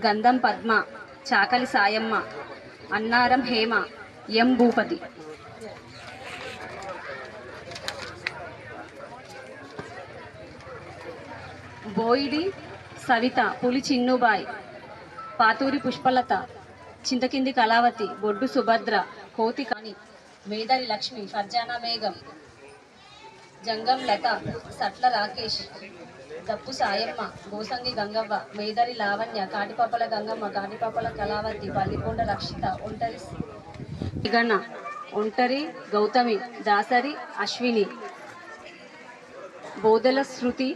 గంధం పద్మ, చాకలి సాయమ్మ, అన్నారం హేమ, ఎం భూపతి. బోయిడి సవిత, పులి చిన్నుబాయ్, పాతూరి పుష్పలత, చింతకింది కళావతి, బొడ్డు సుభద్ర, కోతి కాని, మేదరి లక్ష్మి, ఫర్జానా బేగం, జంగం లత, సట్ల రాకేష్, దప్పు సాయమ్మ, గోసంగి గంగవ్వ, మేదరి లావణ్య, కాటిపాపల గంగమ్మ, కాటిపాపల కళావతి, పల్లికొండ రక్షిత, ఒంటరి గౌతమి, దాసరి అశ్విని, బోదల శృతి,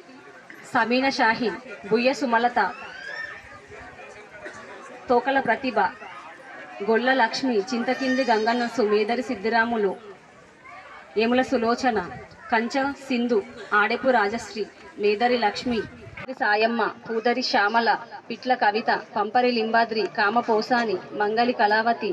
సమీన షాహీన్, బుయ్య సుమలత, తోకల ప్రతిభ, గొల్ల లక్ష్మి, చింతకింది గంగన్నసు, మేదరి సిద్ధిరాములు, ఏముల సులోచన, కంచ సింధు, ఆడెపు రాజశ్రీ, మేదరి లక్ష్మి, సాయమ్మ, పూదరి శ్యామల, పిట్ల కవిత, పంపరి లింబాద్రి, కామపోసాని, మంగలి కళావతి.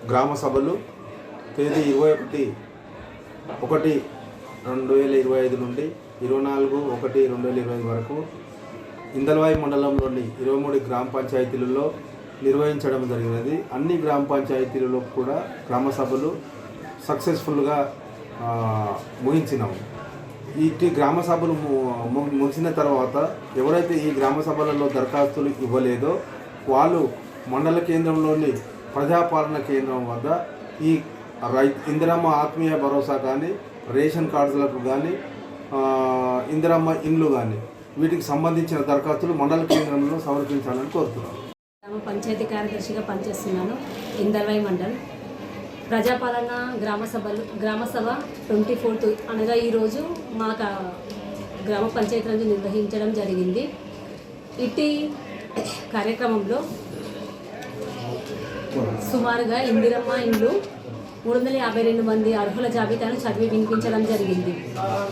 గ్రామ సభలు తేదీ 21/1/2025 నుండి 24/1/2025 వరకు ఇందల్వాయి మండలంలోని 23 గ్రామ పంచాయతీలలో నిర్వహించడం జరిగినది. అన్ని గ్రామ పంచాయతీలలో కూడా గ్రామ సభలు సక్సెస్ఫుల్గా ముగించినాము. ఈ గ్రామ సభలు ముగిసిన తర్వాత ఎవరైతే ఈ గ్రామ సభలలో దరఖాస్తులు ఇవ్వలేదో వాళ్ళు మండల కేంద్రంలోని ప్రజాపాలన కేంద్రం వద్ద ఈ ఇందిరమ్మ ఆత్మీయ భరోసా కానీ, రేషన్ కార్డులకు కానీ, ఇందిరమ్మ ఇండ్లు కానీ వీటికి సంబంధించిన దరఖాస్తులు మండల కేంద్రంలో సమర్పించాలని కోరుతున్నాను. గ్రామ పంచాయతీ కార్యదర్శిగా పనిచేస్తున్నాను. ఇందల్వాయి మండల్ ప్రజాపాలన గ్రామ సభ 24th అనగా ఈరోజు మా గ్రామ పంచాయతీ రోజు నిర్వహించడం జరిగింది. ఇటీ కార్యక్రమంలో సుమారుగా ఇందిరమ్మ ఇండ్లు 352 మంది అర్హుల జాబితాను చదివి వినిపించడం జరిగింది.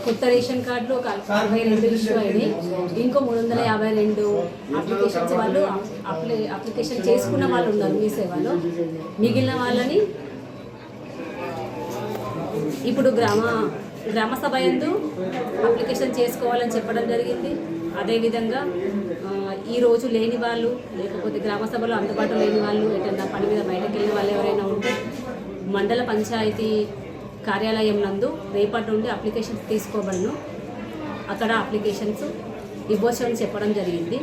కొత్త రేషన్ కార్డులు ఒక 62 ఇష్యూ అయినాయి. ఇంకో 352 అప్లికేషన్స్ వాళ్ళు అప్లికేషన్ చేసుకున్న వాళ్ళు ఉన్నారు మీ సేవలో. మిగిలిన వాళ్ళని ఇప్పుడు గ్రామ సభ యందు అప్లికేషన్ చేసుకోవాలని చెప్పడం జరిగింది. అదేవిధంగా ఈరోజు లేని వాళ్ళు, లేకపోతే గ్రామ సభలో అందుబాటులో లేని వాళ్ళు, ఎటన్నా పని మీద బయటకు వెళ్ళిన వాళ్ళు ఎవరైనా ఉంటే మండల పంచాయతీ కార్యాలయం నందు రేపటి నుండి అప్లికేషన్స్ తీసుకోబడను. అక్కడ అప్లికేషన్స్ ఇవ్వచ్చు అని చెప్పడం జరిగింది.